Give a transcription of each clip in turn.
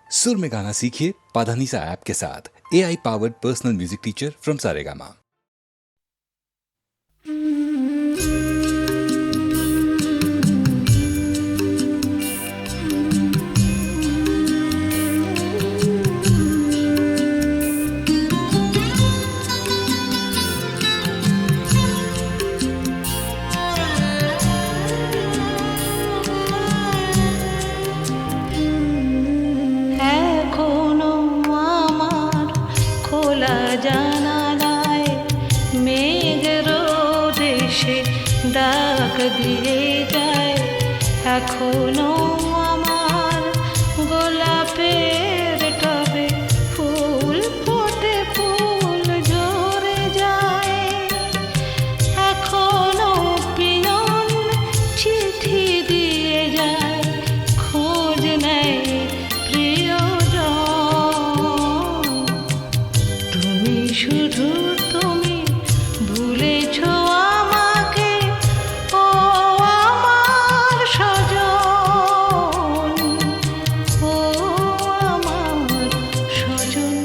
सुर में गाना सीखिए पाधानीसा ऐप के साथ। AI powered personal music teacher from Saregama. জানালায় মেঘ রোদ এসে ডাক দিয়ে যায়, এখনো আমার গোলাপের টবে ফুল ফোটে, ফুল ঝরে যায়। এখনো পিয়ন চিঠি দিয়ে যায়, খোঁজ নেয় শুধু তুমি ভুলেছো আমাকে, ও আমার সজন, ও আমার সজন।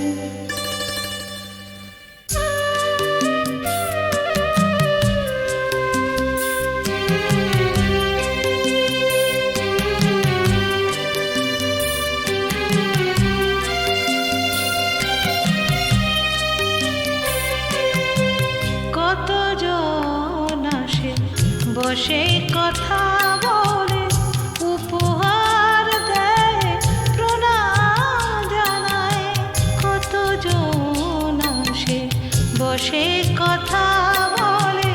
বসে কথা বলে, উপহার দেয়, প্রণাম জানায়। কতজন আসে বসে কথা বলে,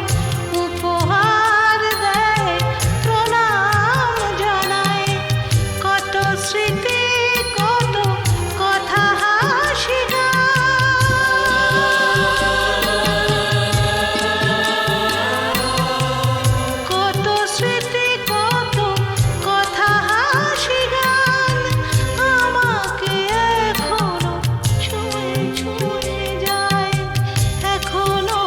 উপহার দেয়, প্রণাম জানায়। কত স্মৃতি, কত কথা, হাসি এখনো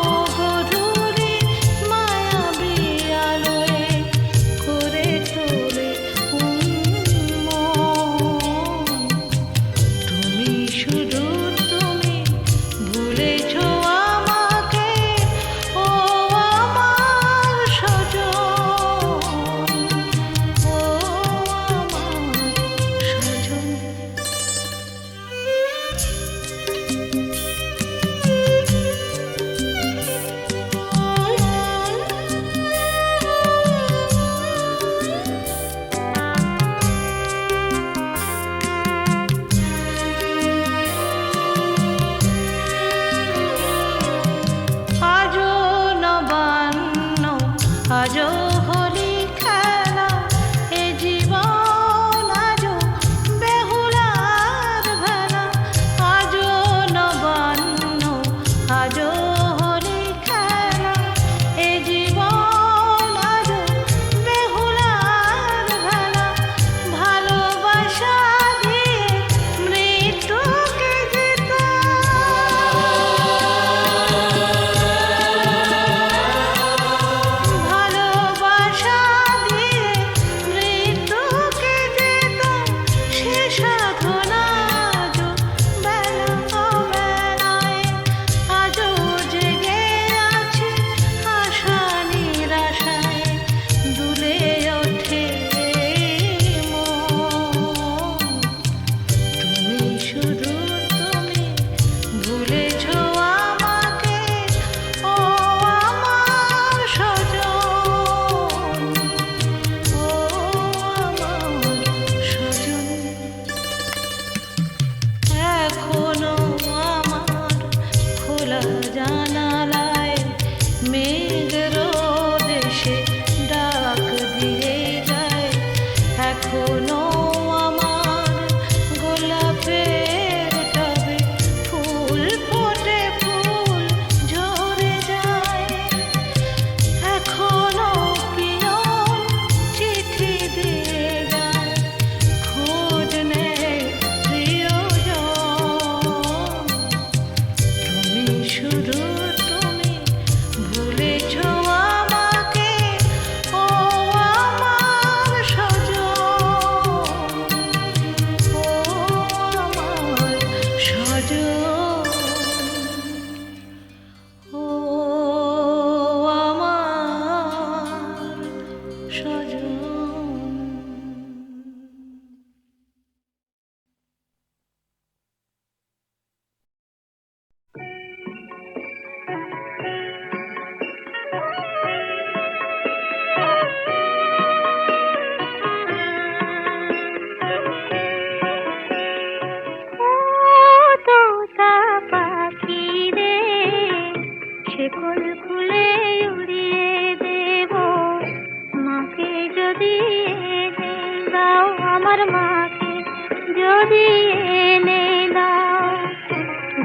এনে দাও।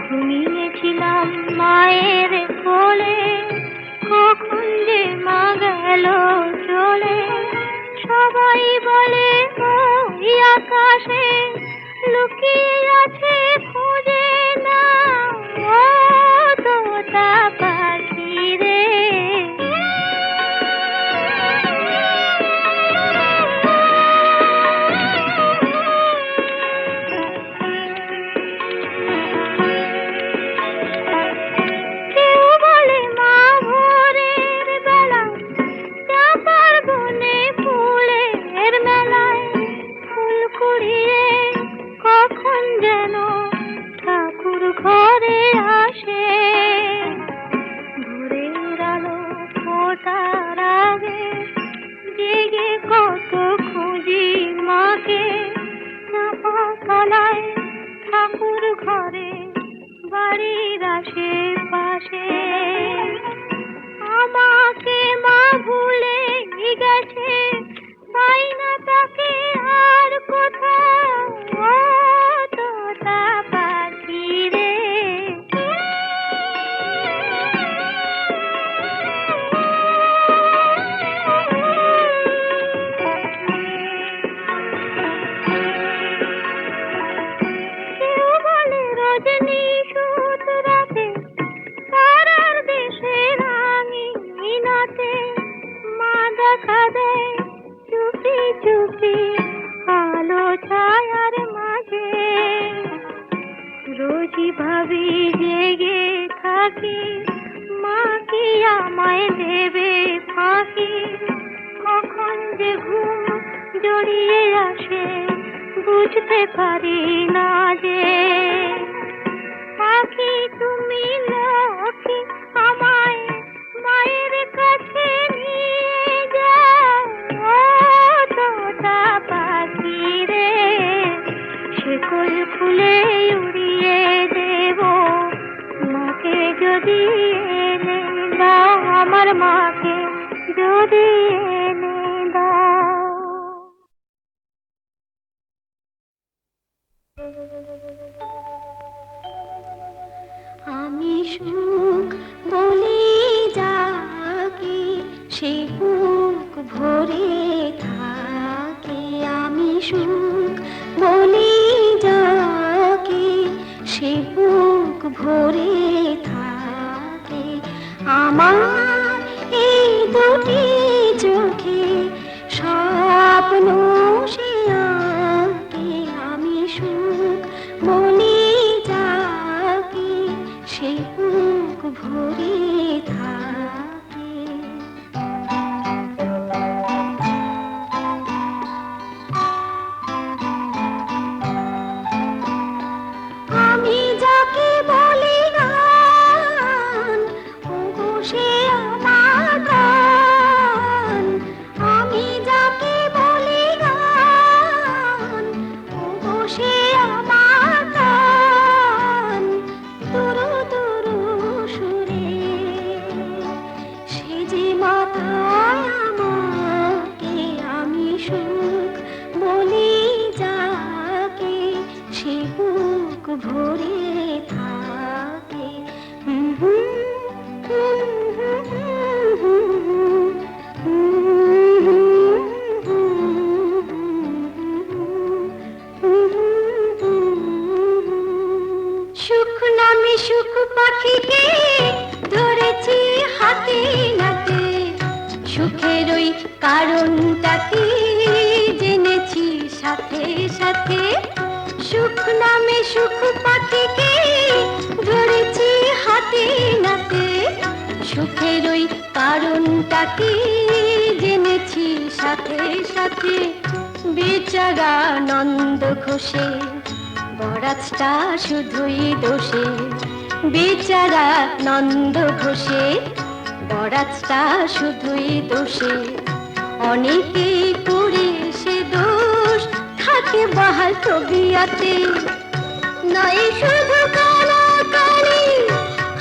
ঘুমিয়েছিলাম মায়ের কোলে, কখন যে মা গেল চলে। সবাই বলে ওই আকাশে লুকিয়ে আছে, খুঁজে না ও তোতা পাখি রে। কেউ বলে মা ভোরের বেলায় চাঁপার বনে ফুলের মেলায় ফুল কুড়িয়ে কখন যেন ঠাকুর ঘরে আসে। ভোরের আলো ফোটার আগে জেগে কত খুঁজি মাকে, চাঁপা তলায় ঠাকুর ঘরে বাড়ির আশেপাশে। আমাকে মা ভুলে গেছে, পাই না তাকে আর কোথাও ও তোতা পাখি রে। কেউ বলে রজনী সুত রাতে তারার দেশে রাঙিনাতে মা দেখা দেয় চুপি চুপি আলো ছায়ার মাঝে। রোজই ভাবি জেগে থাকি, মা কি আমায় দেবে ফাঁকি। কখন যে ঘুম জড়িয়ে আসে বুঝতে পারি না যে। পাখি তুমি লক্ষ্মী, আমায় মায়ের কাছে নিয়ে যাও ও তোতা পাখি রে। শিকল খুলে উড়িয়ে দেব মাকে যদি এনে দাও, আমার মাকে যদি এনে দাও। আমি সুখ বলি যাকে সে বুক ভরে থাকে। আমি সুখ বলি যাকে সে বুক ভরে থাকে। আমার এই দুটি চোখে স্বপ্ন সে আঁকে। আমি সুখ বলি যাকে সে বুক ভরে থাকে। আমি যাকে বলি গান, ওগো সে আমার গান। আমি যাকে বলি গান, ওগো সে আমার গান। দুরু দুরু সুরে সে যে মাতায় আমাকে। আমি সুখ বলি যাকে সে বুক ভরে থাকে। সুখ নামে সুখ পাখিকে ধরেছি হাতে নাতে। সুখের ওই কারণটাকে জেনেছি সাথে সাথে। সুখ নামে সুখ পাখিকে ধরেছি হাতে নাতে। সুখের ওই কারণটাকে জেনেছি সাথে সাথে। বেচারা নন্দ ঘোষে বরাতটা শুধুই দোষে। বেচারা নন্দ ঘোষে বরাতটা শুধুই দোষে। অনেকেই করে সে দোষ থাকে বাহাল তবিয়াতে। নাই শুধু কালাকালি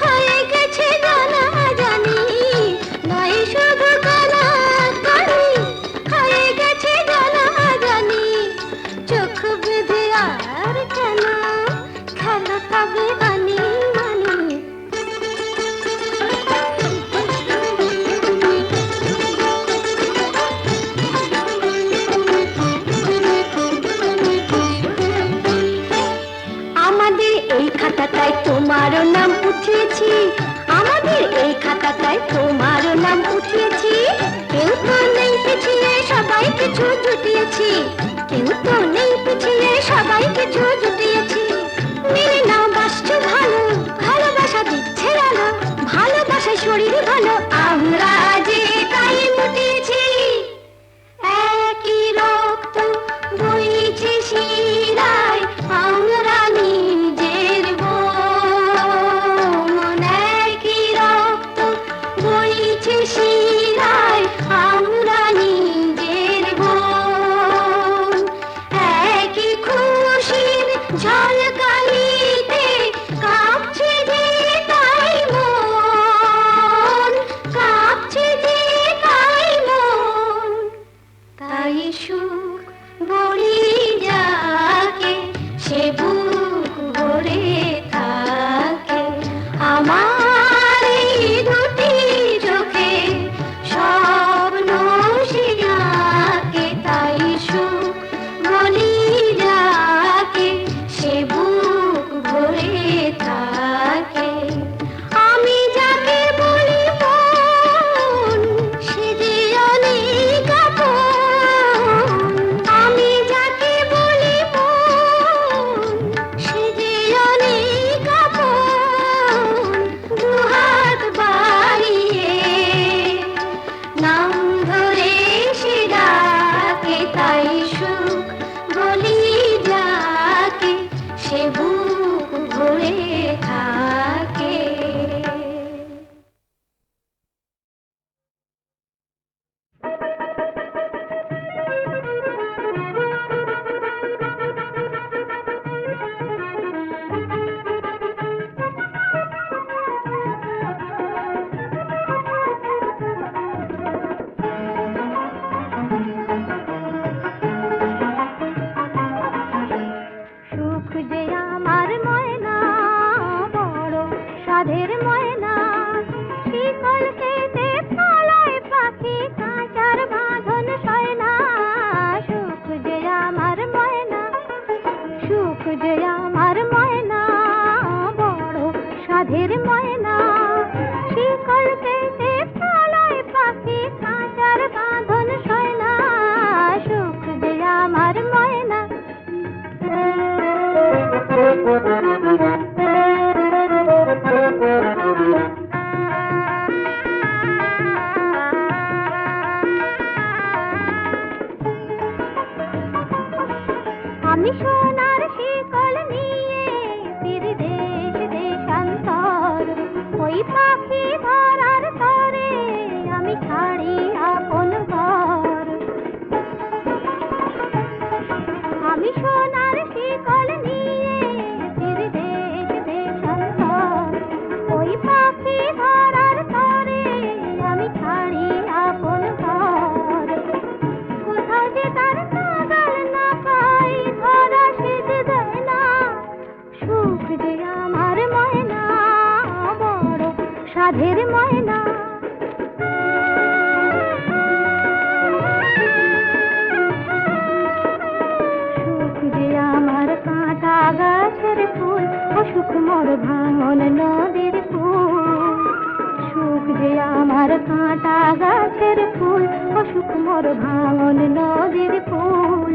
হয়ে গেছে জানা জানি। নাই শুধু কালাকালি হয়ে গেছে জানা জানি। চোখ বেঁধে আর এই খাতাটায় তোমারও নাম উঠিয়েছি, আমাদের এই খাতাটায় তোমারও নাম উঠিয়েছি। কেউ তো নেই পিছিয়ে, সবাই কিছু জুটিয়েছি, কেউ তো নেই পিছিয়ে, সবাই কিছু জুটিয়েছি। মেনে নাও বাসছো ভালো, ভালোবাসা দিচ্ছে আলো, ভালোবাসায় শরীর ভালো, আমরা যে তাই মুটিয়েছি। একই রক্ত বইছে শিরায়, আমরা নিজের বোন। একই রক্ত বইছে শিরায়, আমরা নিজের বোন। একই খুশির ঝলকানিতে কাঁপছে যে তাই মন, কাঁপছে যে তাই মন। তাই সুখ বলি যাকে, সে বুক ভরে থাকে। আমার এই দুটি চোখে স্বপ্ন সে আঁকে। তাই সুখ বলি যাকে, সে বুক ভরে থাকে। আমি যাকে বলি মন, সে যে অনেক আপন। আমি যাকে বলি মন, সে যে অনেক আপন। দুহাত বাড়িয়ে নাম ধরে সে ডাকে। তাই সুখ বলি যাকে, সে বুক ভরে থাকে। সুখ যে আমার ময়না, বড় সাধের ময়না। শিকল কেটে পালায় পাখি, কাঁচার বাঁধন সয় না। সুখ যে আমার ময়না, সুখ যে আমার ময়না, বড় সাধের ময়না। শিকল কেটে পালায় পাখি, কাঁচার বাঁধন সয় না। সুখ যে আমার ময়না। আমি সোনার শিকল নিয়ে ফিরি দেশ দেশান্তর। ওই পাখি ধরার তরে আমি ছাড়ি আপন ঘর। আমি সোনার শিকল নিয়ে ফিরি দেশ দেশান্তর। ওই পাখি ধরার তরে আমি ছাড়ি আপন ঘর। কোথাও যে তার নাগাল না পাই, ধরা সে যে দেয় না। সুখ যে আমার ময়না, বড় সাধের ময়না। সুখ যে আমার কাঁটা গাছের ফুল, অসুখ মোর ভাঙন নদীর ফুল। সুখ যে আমার কাঁটা গাছের ফুল, অসুখ মোর ভাঙন নদীর ফুল।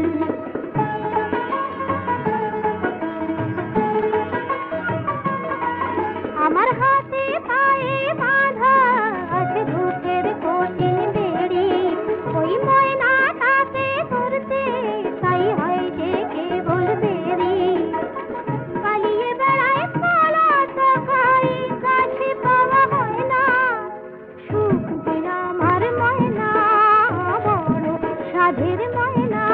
আমার হাতে পায়ে বাঁধা আছে দুঃখের কঠিন বেড়ি। ওই ময়নাটাকে ধরতে তাই হয় যে কেবল দেরি। পালিয়ে বেড়ায় পলাশ খাই, কাছে পাওয়া হয় না। সুখ যে আমার ময়না, বড় সাধের ময়না।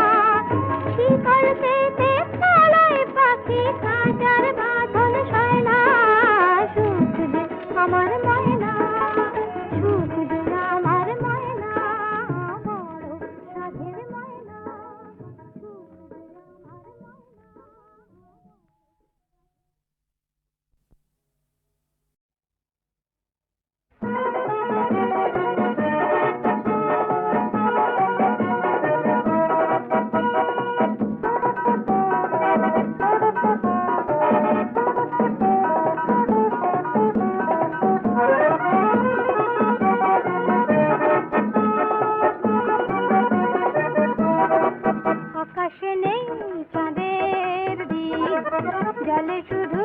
জলে শুধু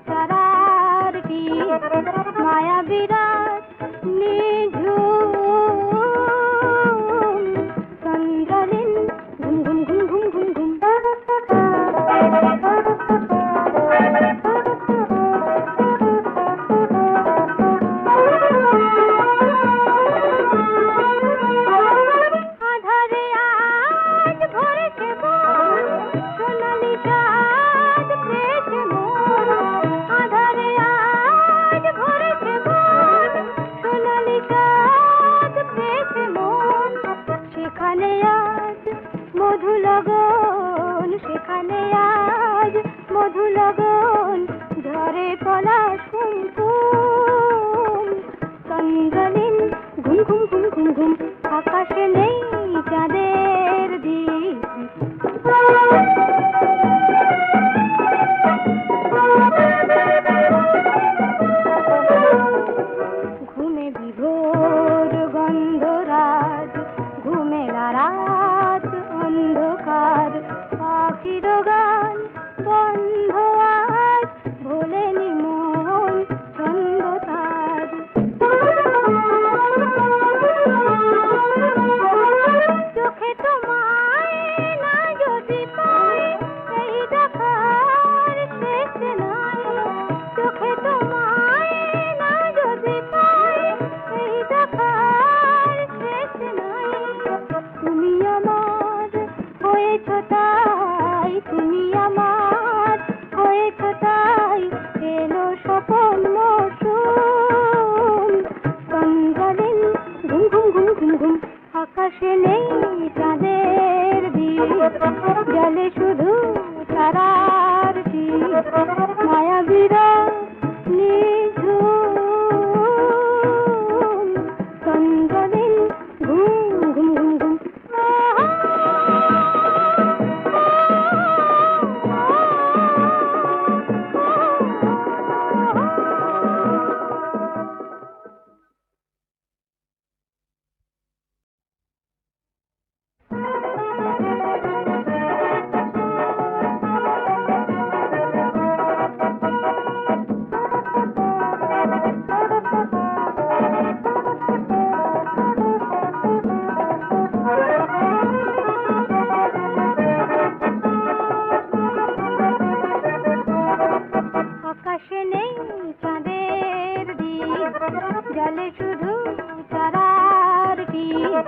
তারার টিপ মায়া বিরাট নিঝুম চন্দ্রলীন ঘুম ঘুম ঘুম ঘুম ঘুম ঘুম আধারে আজ ভরেছে মন সোনালি চাঁদ পেয়েছে মন আধারে আজ ভরেছে মন সোনালি চাঁদ পেয়েছে মন সেখানে আজ মধু লগন সেখানে আজ মধু লগন ঝরে পলাশ কুমকুম চন্দ্রলীন ঘুম ঘুম ঘুম ঘুম ঘুম আকাশে নেই চাঁদের দ্বীপ ঘুমে বিভোর গন্ধরাজ ঘুমেলা রাত অন্ধকার পাখির গান বন্ধ আজ ভোলেনি মন ছন্দ তার চোখে তোমায় না যদি পাই এই দেখার শেষ নাই চোখে তোমায় না যদি পাই এই দেখার শেষ নাই তুমি আমার হয়েছ তাই তুমি আমার হয়েছ তাই এলো স্বপন মৌসুম চন্দ্রলীন ঘুম ঘুম ঘুম ঘুম ঘুম আকাশে নেই চাঁদের দ্বীপ জলে শুধু তারার টিপ মায়া বিরাট নিঝুম চন্দ্রলীন ঘুম ঘুম ঘুম ঘুম আকাশে নেই চাঁদের দ্বীপ জলে শুধু তারার টিপ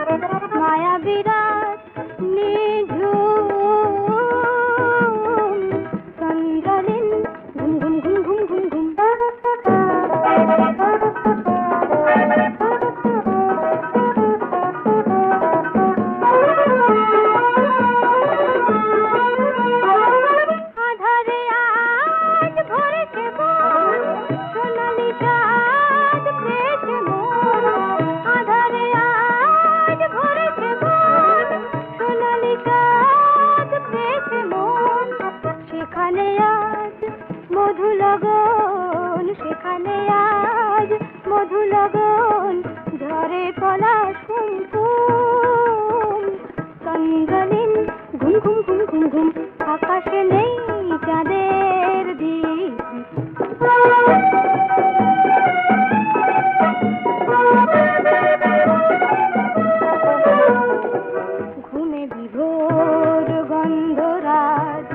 মায়া বিরাট নিঝুম চন্দ্রলীন ঘুম ঘুম ঘুম ঘুম ঘুম ঘুম আধারে আজ ভরেছে মন সোনালি চাঁদ পেয়েছে মন আধারে আজ ভরেছে মন সোনালি চাঁদ পেয়েছে মন সেখানে আজ মধু লগন সেখানে আজ মধু লগন ঝরে পলাশ কুমকুম চন্দ্রলীন ঘুম ঘুম ঘুম ঘুম ঘুম আকাশে নেই চাঁদের দ্বীপ ঘুমে বিভোর গন্ধরাজ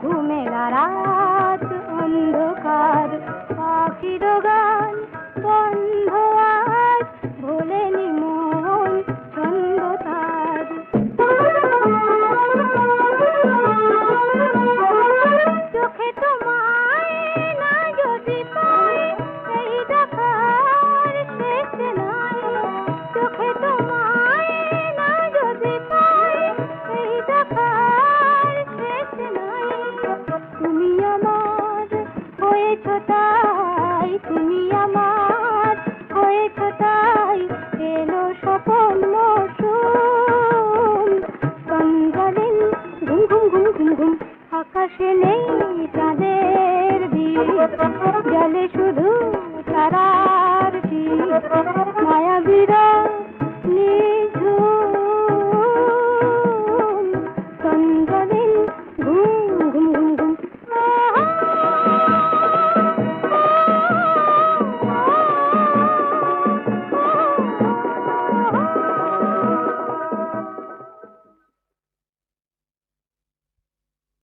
ঘুমেলা রাত অন্ধকার পাখির গান বন্ধ আজ ভোলেনি মন ছন্দ তার চোখে তোমায় না যদি পাই এই দেখার শেষ নাই চোখে তোমায় না যদি পাই এই দেখার শেষ নাই তুমি আমার হয়েছ তাই তুমি আমার হয়েছ তাই এলো স্বপন মৌসুম চন্দ্রলীন ঘুম ঘুম ঘুম ঘুম ঘুম আকাশে নেই চাঁদের দ্বীপ জলে শুধু